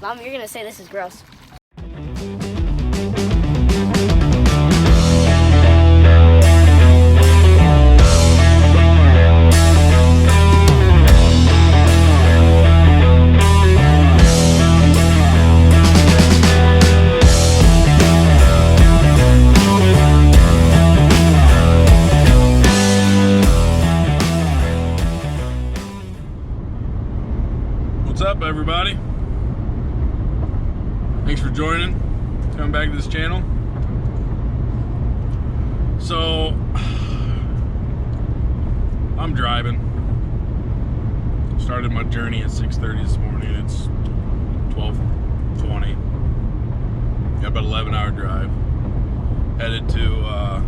Mom, you're gonna say this is gross. What's up, everybody? Thanks for joining, coming back to this channel. So, I'm driving. Started my journey at 6:30 this morning. It's 12:20. Got about 11-hour drive. Headed to,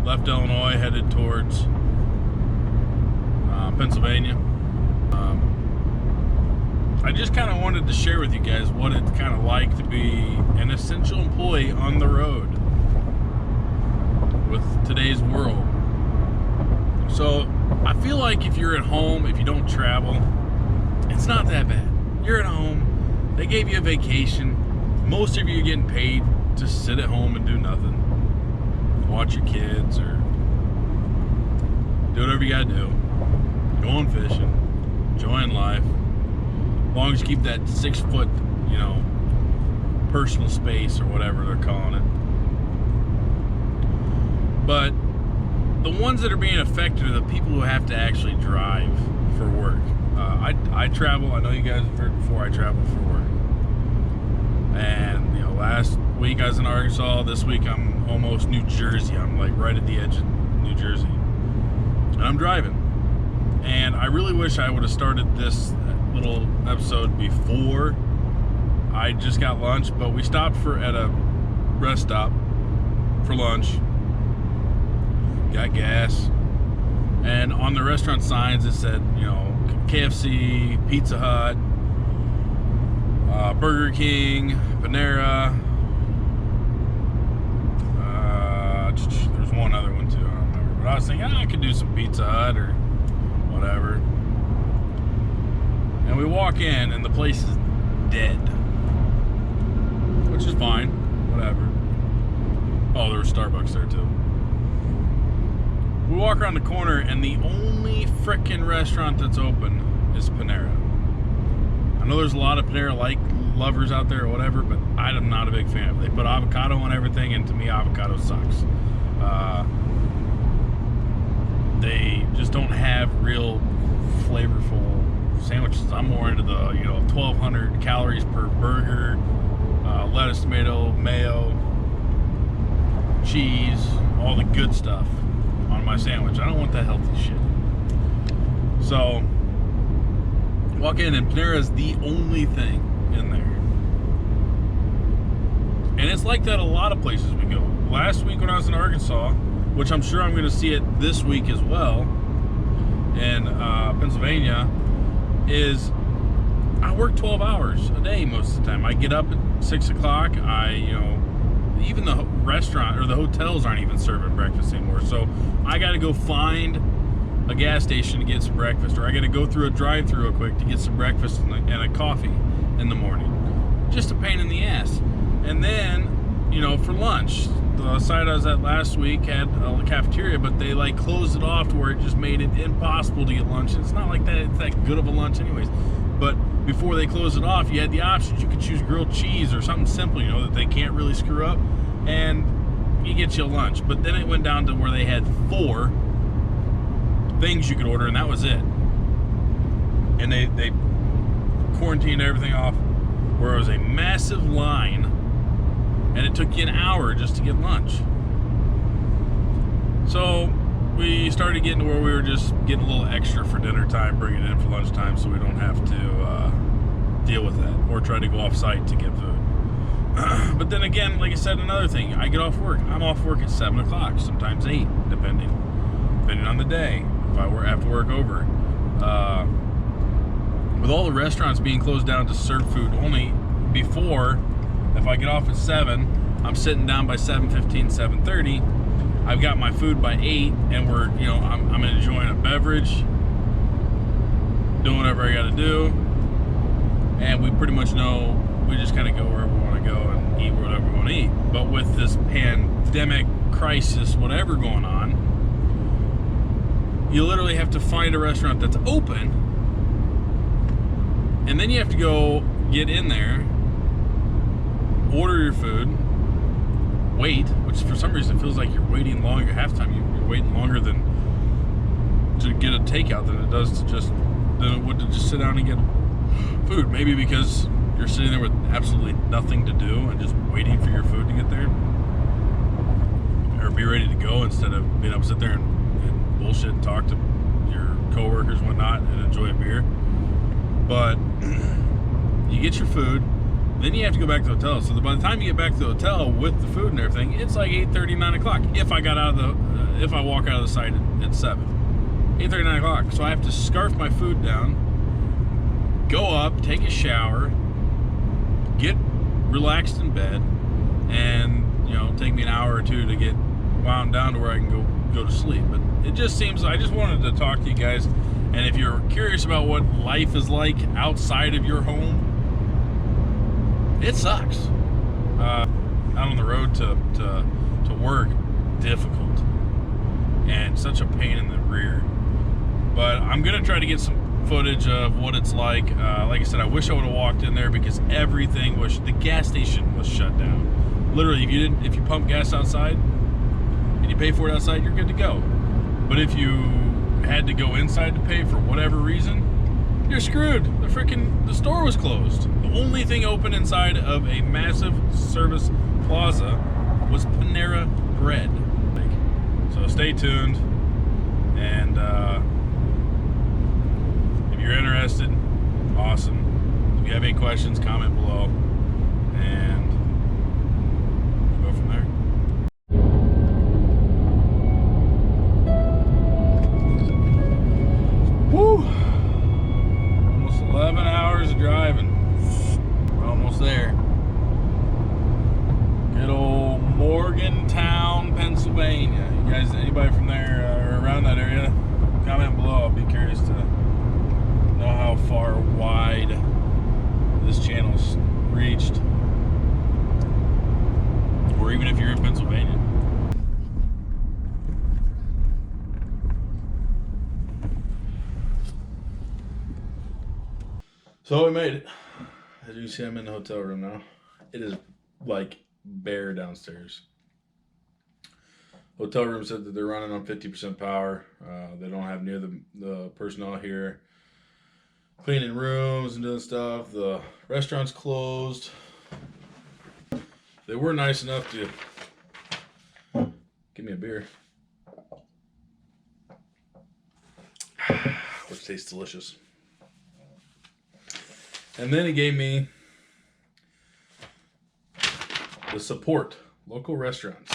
left Illinois, headed towards Pennsylvania. I just kind of wanted to share with you guys what it's kind of like to be an essential employee on the road with today's world. So I feel like if you're at home, if you don't travel, it's not that bad. You're at home, they gave you a vacation, most of you are getting paid to sit at home and do nothing, watch your kids or do whatever you gotta do, going fishing, enjoying life. As long as you keep that 6 foot, personal space or whatever they're calling it. But the ones that are being affected are the people who have to actually drive for work. I travel. I know you guys have heard before. I travel for work. And last week I was in Arkansas. This week I'm almost New Jersey. I'm like right at the edge of New Jersey, and I'm driving. And I really wish I would have started this little episode before I just got lunch, but we stopped at a rest stop for lunch, got gas, and on the restaurant signs it said, KFC, Pizza Hut, Burger King, Panera, there's one other one too, I don't remember, but I was thinking I could do some Pizza Hut or whatever. And we walk in and the place is dead, which is fine, whatever. Oh, there was Starbucks there too. We walk around the corner and the only frickin' restaurant that's open is Panera. I know there's a lot of Panera lovers out there or whatever, but I'm not a big fan of it. They put avocado on everything, and to me avocado sucks. They just don't have real flavorful sandwiches. I'm more into the 1,200 calories per burger, lettuce, tomato, mayo, cheese, all the good stuff on my sandwich. I don't want that healthy shit. So walk in and Panera is the only thing in there, and it's like that a lot of places we go. Last week when I was in Arkansas, which I'm sure I'm going to see it this week as well in Pennsylvania, is I work 12 hours a day most of the time. I get up at 6 o'clock. Even the restaurant or the hotels aren't even serving breakfast anymore. So I got to go find a gas station to get some breakfast, or I got to go through a drive-thru real quick to get some breakfast and a coffee in the morning. Just a pain in the ass. And then, for lunch, the site I was at last week had a cafeteria, but they closed it off to where it just made it impossible to get lunch. It's not like that it's that good of a lunch anyways. But before they closed it off, you had the options. You could choose grilled cheese or something simple, that they can't really screw up, and you get you a lunch. But then it went down to where they had 4 things you could order, and that was it. And they quarantined everything off where it was a massive line, and it took you an hour just to get lunch. So we started getting to where we were just getting a little extra for dinner time, bringing it in for lunchtime, so we don't have to deal with that or try to go off site to get food. But then again, like I said, another thing, I get off work. I'm off work at 7 o'clock, sometimes 8, depending on the day, if I have to work over. With all the restaurants being closed down to serve food only, before, if I get off at 7, I'm sitting down by 7:15, 7:30. I've got my food by 8, and I'm enjoying a beverage, doing whatever I got to do, and we pretty much know we just kind of go wherever we want to go and eat whatever we want to eat. But with this pandemic crisis, whatever going on, you literally have to find a restaurant that's open, and then you have to go get in there, order your food, wait, which for some reason feels like you're waiting longer. Half the time you're waiting longer than to get a takeout than it does to than it would to just sit down and get food. Maybe because you're sitting there with absolutely nothing to do and just waiting for your food to get there, or be ready to go instead of being able to sit there and bullshit and talk to your coworkers and whatnot and enjoy a beer. But you get your food, then you have to go back to the hotel. So by the time you get back to the hotel with the food and everything, it's like 8:30, 9 o'clock. If I got out of if I walk out of the site at 7, 8:30, 9 o'clock. So I have to scarf my food down, go up, take a shower, get relaxed in bed, and take me an hour or two to get wound down to where I can go to sleep. But it just seems, I just wanted to talk to you guys, and if you're curious about what life is like outside of your home, it sucks. Out on the road to work, difficult, and such a pain in the rear. But I'm gonna try to get some footage of what it's like. Like I said, I wish I would have walked in there because everything was, the gas station was shut down. Literally, if you pump gas outside and you pay for it outside, you're good to go. But if you had to go inside to pay for whatever reason, you're screwed. The store was closed. The only thing open inside of a massive service plaza was Panera Bread. So stay tuned, and if you're interested, awesome. If you have any questions, comment below, and we'll go from there. Woo! Almost 11 hours of driving. We're almost there. Good old Morgantown, Pennsylvania. You guys, anybody from there or around that area, comment below. I'll be curious to know how far wide this channel's reached, or even if you're in Pennsylvania. So we made it. As you can see, I'm in the hotel room now. It is like bare downstairs. Hotel room said that they're running on 50% power. They don't have near the personnel here cleaning rooms and doing stuff. The restaurant's closed. They were nice enough to give me a beer, which tastes delicious. And then he gave me the support local restaurants.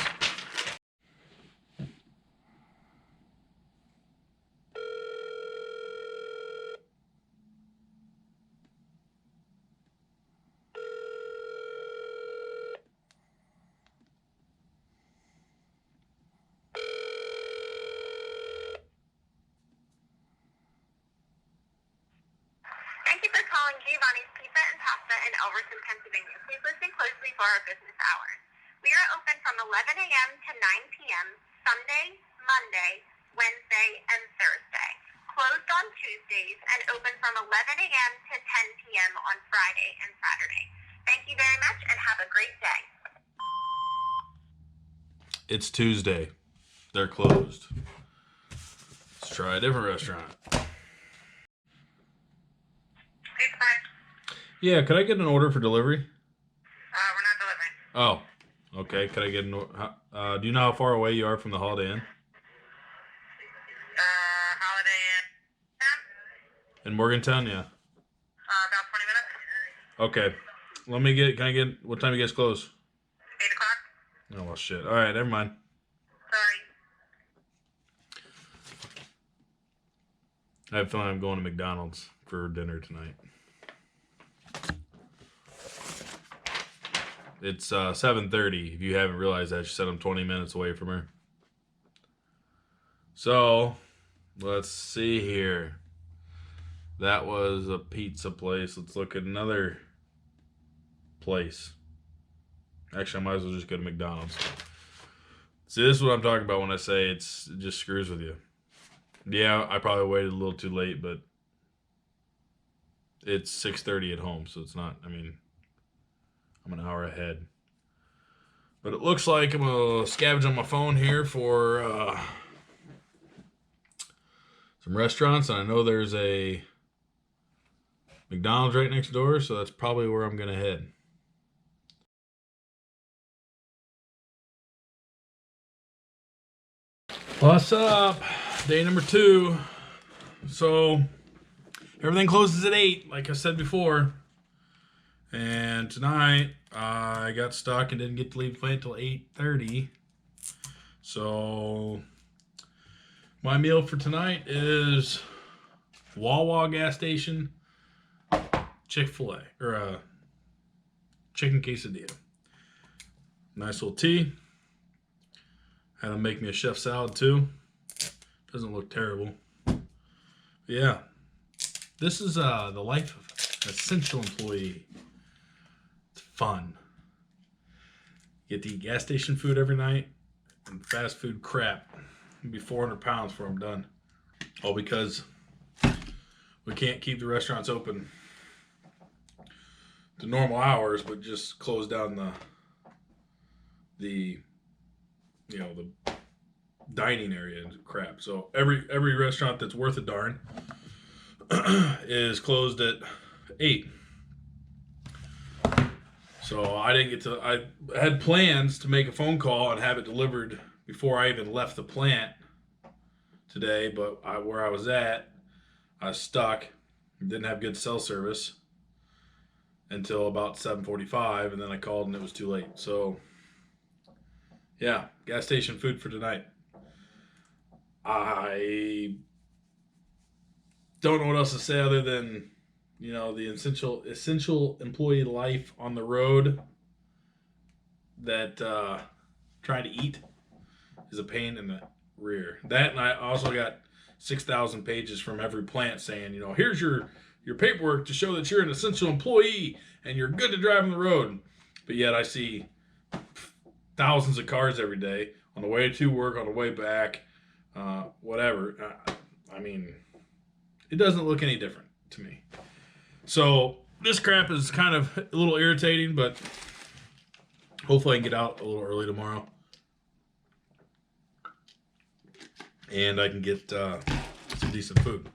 Thank you for calling Giovanni's Pizza and Pasta in Elverson, Pennsylvania. Please listen closely for our business hours. We are open from 11 a.m. to 9 p.m. Sunday, Monday, Wednesday, and Thursday. Closed on Tuesdays and open from 11 a.m. to 10 p.m. on Friday and Saturday. Thank you very much and have a great day. It's Tuesday. They're closed. Let's try a different restaurant. Yeah, could I get an order for delivery? We're not delivering. Oh, okay. Could I get an order? Do you know how far away you are from the Holiday Inn? Holiday Inn. In Morgantown, yeah. About 20 minutes. Okay. Can I get, what time do you guys close? 8 o'clock. Oh, well, shit. All right, never mind. Sorry. I have a feeling I'm going to McDonald's for dinner tonight. It's 7:30. If you haven't realized that, she said I'm 20 minutes away from her. So, let's see here. That was a pizza place. Let's look at another place. Actually, I might as well just go to McDonald's. See, this is what I'm talking about when I say it just screws with you. Yeah, I probably waited a little too late, but it's 6:30 at home, so it's not, I mean, I'm an hour ahead. But it looks like I'm going to scavenge on my phone here for some restaurants, and I know there's a McDonald's right next door, so that's probably where I'm going to head. What's up? Day number 2. So everything closes at 8, like I said before. And tonight I got stuck and didn't get to leave the plant until 8:30. So my meal for tonight is Wawa gas station, Chick-fil-A, or a chicken quesadilla. Nice little tea. Had to make me a chef salad too. Doesn't look terrible. But yeah, this is the life of an essential employee. It's fun. Get to eat gas station food every night and fast food crap. It'll be 400 pounds before I'm done. All because we can't keep the restaurants open to normal hours, but just close down the dining area and crap. So every restaurant that's worth a darn is closed at 8. So I didn't get to. I had plans to make a phone call and have it delivered before I even left the plant today, but where I was at, I was stuck. Didn't have good cell service until about 7:45, and then I called and it was too late. So yeah, gas station food for tonight. I don't know what else to say other than, the essential employee life on the road, that trying to eat is a pain in the rear. That, and I also got 6,000 pages from every plant saying, here's your paperwork to show that you're an essential employee and you're good to drive on the road. But yet I see thousands of cars every day on the way to work, on the way back, whatever. I mean, it doesn't look any different to me. So this crap is kind of a little irritating, but hopefully I can get out a little early tomorrow and I can get some decent food.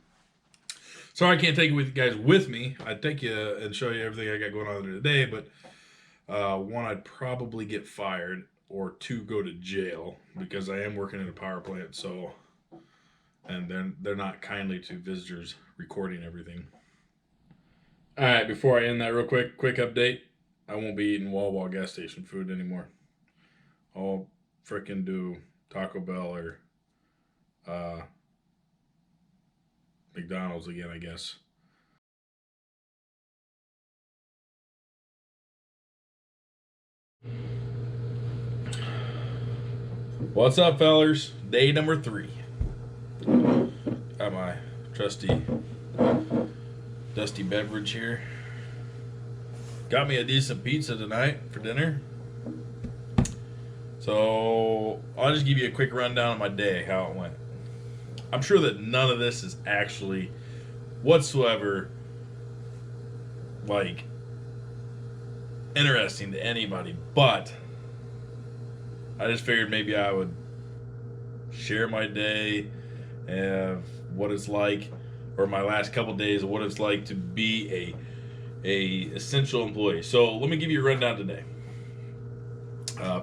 Sorry I can't take you guys with me. I'd take you and show you everything I got going on there today, but one, I'd probably get fired, or 2, go to jail, because I am working in a power plant. So, and they're not kindly to visitors recording everything. All right, before I end that real quick update. I won't be eating Wawa gas station food anymore. I'll frickin' do Taco Bell or McDonald's again, I guess. What's up, fellers? Day number 3. Got my trusty dusty beverage here. Got me a decent pizza tonight for dinner. So I'll just give you a quick rundown of my day, how it went. I'm sure that none of this is actually whatsoever like interesting to anybody, but I just figured maybe I would share my day and what it's like, or my last couple days of what it's like to be a essential employee. So let me give you a rundown today.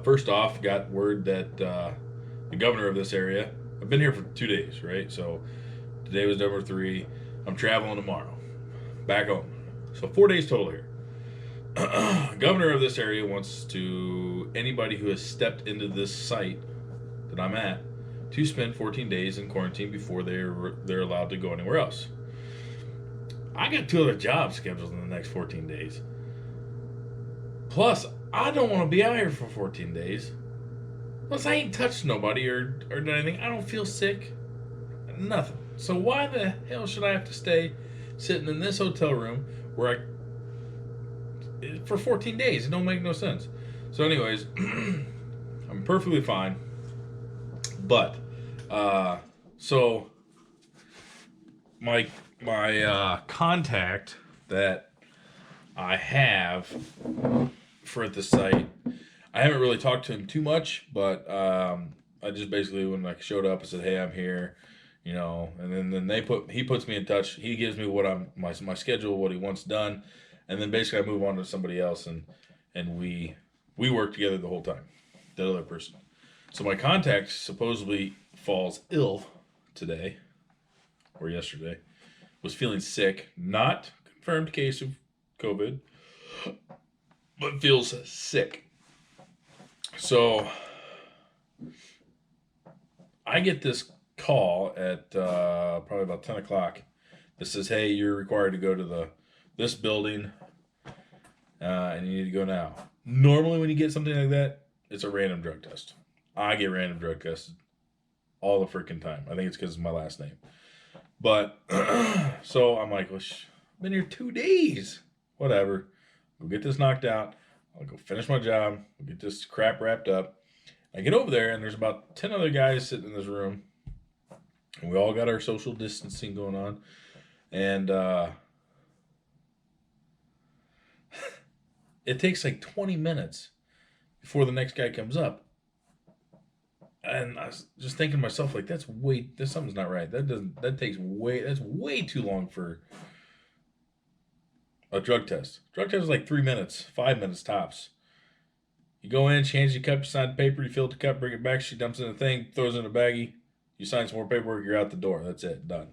First off, got word that the governor of this area, I've been here for 2 days, right? So today was number 3. I'm traveling tomorrow, back home. So 4 days total here. Governor of this area wants anybody who has stepped into this site that I'm at to spend 14 days in quarantine before they're allowed to go anywhere else. I got 2 other jobs scheduled in the next 14 days. Plus, I don't want to be out here for 14 days. Plus, I ain't touched nobody or done anything. I don't feel sick. Nothing. So why the hell should I have to stay sitting in this hotel room where for 14 days. It don't make no sense. So, anyways, I'm perfectly fine. But, so my contact that I have for the site, I haven't really talked to him too much, but I just basically, when I showed up, I said, "Hey, I'm here," and then he puts me in touch. He gives me what my schedule, what he wants done, and then basically I move on to somebody else, and we work together the whole time, the other person. So my contact supposedly falls ill today or yesterday, was feeling sick, not confirmed case of COVID, but feels sick. So I get this call at probably about 10 o'clock that says, "Hey, you're required to go to this building, and you need to go now." Normally when you get something like that, it's a random drug test. I get random drug tested all the freaking time. I think it's because of my last name. But, so I'm like, well, I've been here 2 days. Whatever. Go get this knocked out. I'll go finish my job. I'll get this crap wrapped up. I get over there, and there's about 10 other guys sitting in this room. And we all got our social distancing going on. And it takes like 20 minutes before the next guy comes up. And I was just thinking to myself, like, there's something's not right. That's way too long for a drug test. Drug test is like 3 minutes, 5 minutes tops. You go in, change your cup, you sign the paper, you fill the cup, bring it back, she dumps in a thing, throws it in a baggie, you sign some more paperwork, you're out the door. That's it, done.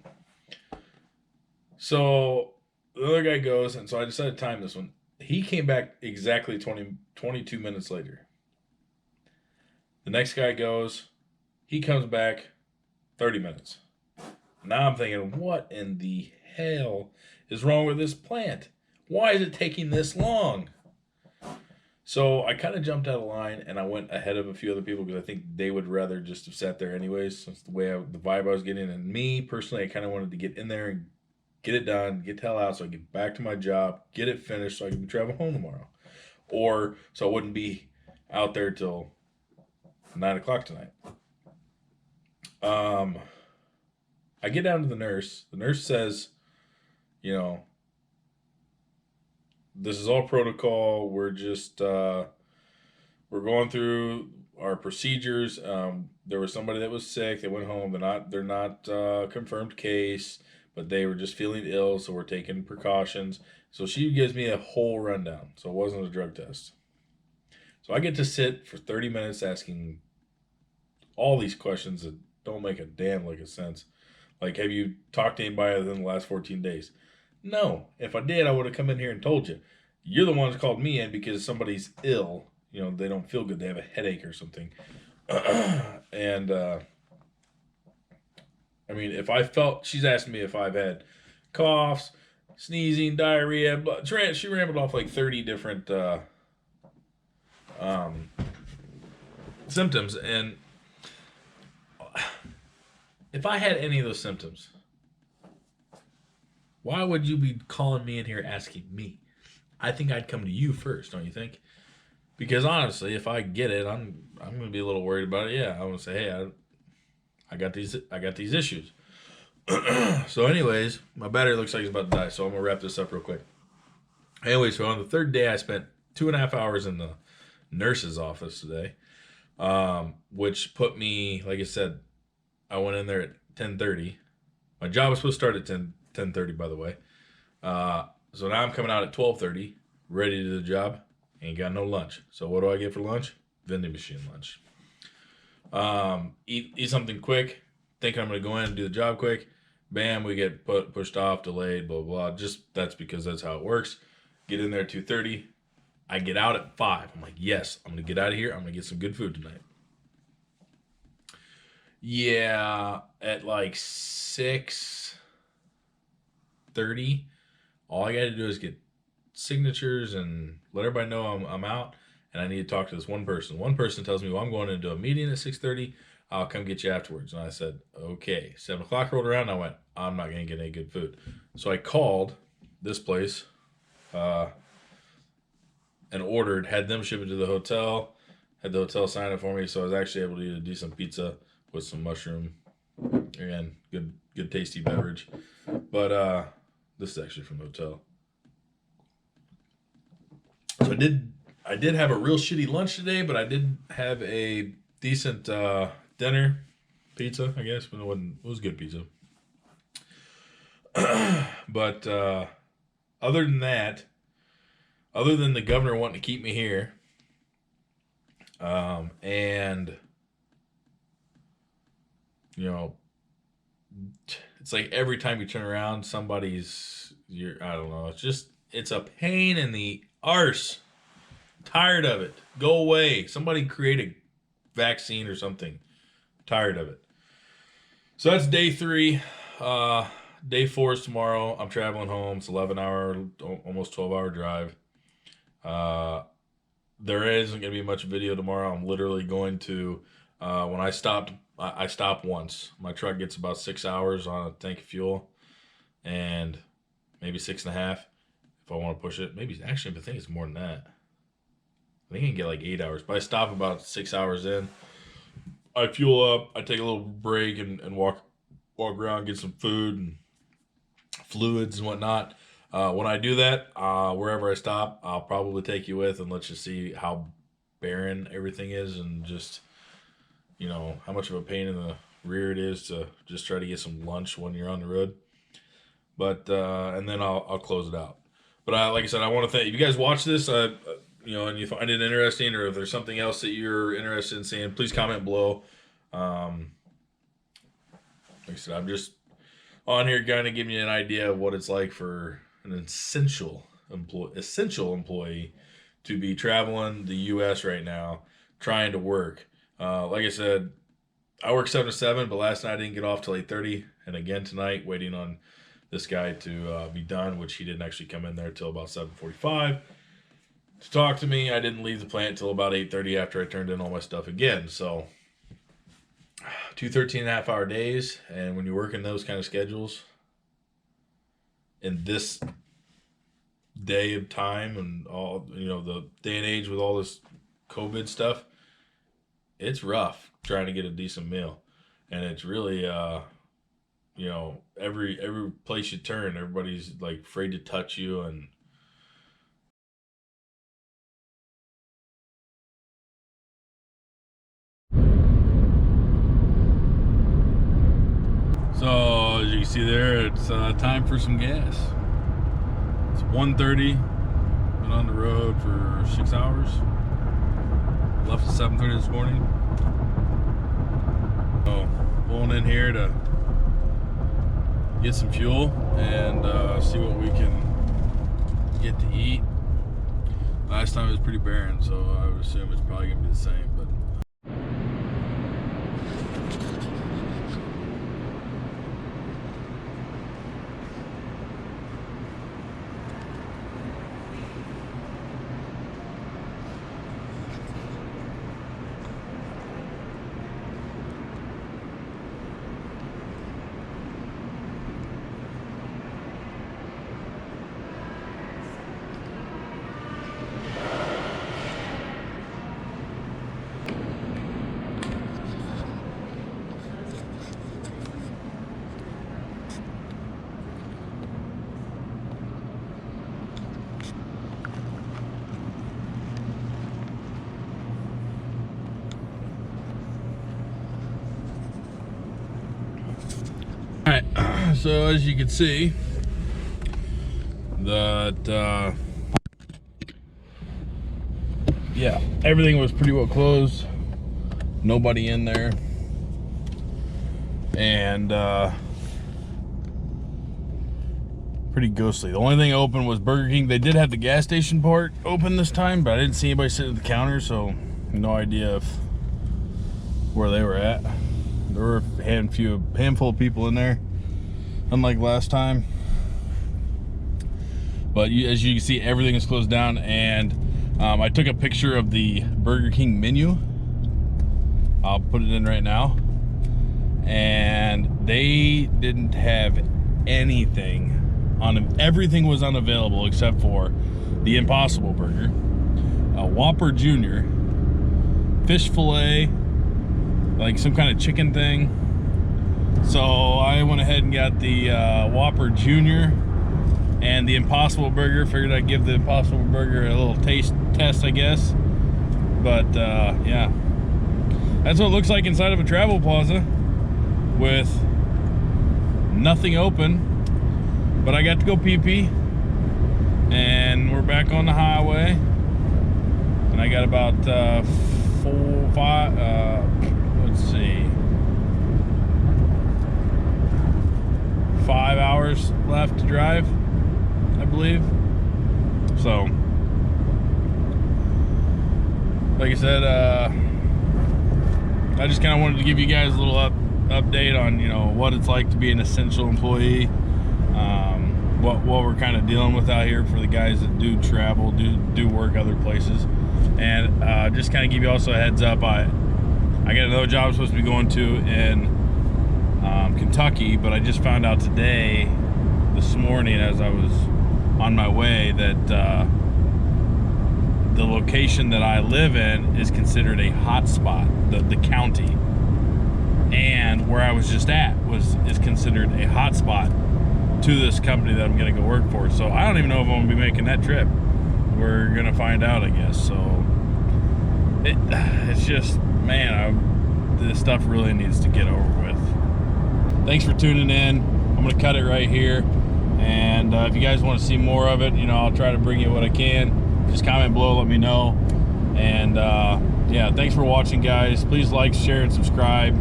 So the other guy goes, and so I decided to time this one. He came back exactly 22 minutes later. The next guy goes, he comes back 30 minutes. Now I'm thinking, what in the hell is wrong with this plant? Why is it taking this long? So I kind of jumped out of line and I went ahead of a few other people because I think they would rather just have sat there anyways. That's the vibe I was getting. And me personally, I kind of wanted to get in there and get it done, get the hell out so I get back to my job, get it finished so I can travel home tomorrow. Or so I wouldn't be out there till 9 o'clock tonight. I get down to the nurse. The nurse says, this is all protocol. We're just we're going through our procedures. There was somebody that was sick. They went home. They're not confirmed case, but they were just feeling ill, so we're taking precautions. So she gives me a whole rundown. So it wasn't a drug test. So I get to sit for 30 minutes asking all these questions that don't make a damn lick of sense. Like, have you talked to anybody within the last 14 days? No. If I did, I would have come in here and told you. You're the ones called me in because somebody's ill. They don't feel good. They have a headache or something. And, if I felt, she's asking me if I've had coughs, sneezing, diarrhea. She rambled off like 30 different symptoms. And if I had any of those symptoms, why would you be calling me in here asking me? I think I'd come to you first, don't you think? Because honestly, if I get it, I'm going to be a little worried about it. Yeah, I want to say, hey, I got these issues. So anyways, my battery looks like it's about to die, so I'm going to wrap this up real quick. Anyway, so on the third day, I spent 2.5 hours in the nurse's office today, which put me, like I said, I went in there at 10:30. My job was supposed to start at 10:30, by the way. So now I'm coming out at 12:30, ready to do the job. Ain't got no lunch. So what do I get for lunch? Vending machine lunch. Eat something quick, thinking I'm going to go in and do the job quick. Bam, we get pushed off, delayed, blah, blah, blah. Just that's because that's how it works. Get in there at 2:30. I get out at 5. I'm like, yes, I'm going to get out of here. I'm going to get some good food tonight. Yeah, at like 6:30, all I got to do is get signatures and let everybody know I'm out, and I need to talk to this one person. One person tells me, well, I'm going into a meeting at 6:30. I'll come get you afterwards. And I said, okay. 7 o'clock rolled around. And I went, I'm not going to get any good food. So I called this place and ordered, had them ship it to the hotel, had the hotel sign it for me. So I was actually able to eat a decent pizza with some mushroom. Again, good tasty beverage. But this is actually from the hotel. So I did have a real shitty lunch today, but I did have a decent dinner, pizza, I guess, but it was good pizza. But other than that, other than the governor wanting to keep me here, and you know, it's like every time you turn around, I don't know, it's a pain in the arse. Tired of it. Go away. Somebody create a vaccine or something. Tired of it. So that's day 3. Day 4 is tomorrow. I'm traveling home. It's 11-hour, almost 12-hour drive. There isn't going to be much video tomorrow. I'm literally going to, when I stopped once. My truck gets about 6 hours on a tank of fuel, and maybe 6.5 if I want to push it. Maybe, actually, I think it's more than that. I think I can get like 8 hours, but I stop about 6 hours in. I fuel up. I take a little break and walk around, get some food and fluids and whatnot. When I do that, wherever I stop, I'll probably take you with, and let's just see how barren everything is, and just, you know, how much of a pain in the rear it is to just try to get some lunch when you're on the road. But and then I'll close it out. But like I said, I want to thank, if you guys watch this, you know, and you find it interesting, or if there's something else that you're interested in seeing, please comment below. Like I said, I'm just on here kind of giving you an idea of what it's like for an essential employee to be traveling the U.S. right now, trying to work. Like I said, I work 7 to 7, but last night I didn't get off till 8:30, and again tonight, waiting on this guy to be done, which he didn't actually come in there till about 7:45 to talk to me. I didn't leave the plant till about 8:30 after I turned in all my stuff again. So 2 13.5-hour days, and when you're working those kind of schedules in this day of time and all, you know, the day and age with all this COVID stuff, it's rough trying to get a decent meal. And it's really you know, every place you turn, everybody's like afraid to touch you. And so as you can see there, it's time for some gas. It's 1:30. Been on the road for 6 hours. Left at 7:30 this morning. So pulling in here to get some fuel and see what we can get to eat. Last time it was pretty barren, so I would assume it's probably gonna be the same. But alright, so as you can see, that yeah, everything was pretty well closed. Nobody in there. And pretty ghostly. The only thing open was Burger King. They did have the gas station part open this time, but I didn't see anybody sitting at the counter, so no idea where they were at. There were a handful of people in there, unlike last time. But as you can see, everything is closed down, and I took a picture of the Burger King menu. I'll put it in right now. and they didn't have anything on. Everything was unavailable except for the Impossible Burger, a Whopper Jr., fish fillet, like some kind of chicken thing. So I went ahead and got the Whopper Jr. and the Impossible Burger. Figured I'd give the Impossible Burger a little taste test, I guess. But yeah, that's what it looks like inside of a travel plaza with nothing open. But I got to go pee-pee, and we're back on the highway. And I got about 5 hours left to drive, I believe. So, like I said, I just kind of wanted to give you guys a little update on, you know, what it's like to be an essential employee, what we're kind of dealing with out here for the guys that do travel, do work other places, and just kind of give you also a heads up. I got another job I'm supposed to be going to in Kentucky, but I just found out this morning as I was on my way, that the location that I live in is considered a hot spot, the county, and where I was just at is considered a hot spot to this company that I'm gonna go work for. So I don't even know if I'm gonna be making that trip. We're gonna find out, I guess. So it's just, man, this stuff really needs to get over with. Thanks for tuning in. I'm gonna cut it right here, and if you guys want to see more of it, you know, I'll try to bring you what I can. Just comment below, let me know. And yeah, thanks for watching, guys. Please like, share, and subscribe.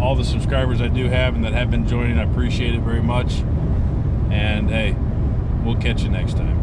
All the subscribers I do have and that have been joining, I appreciate it very much. And hey, we'll catch you next time.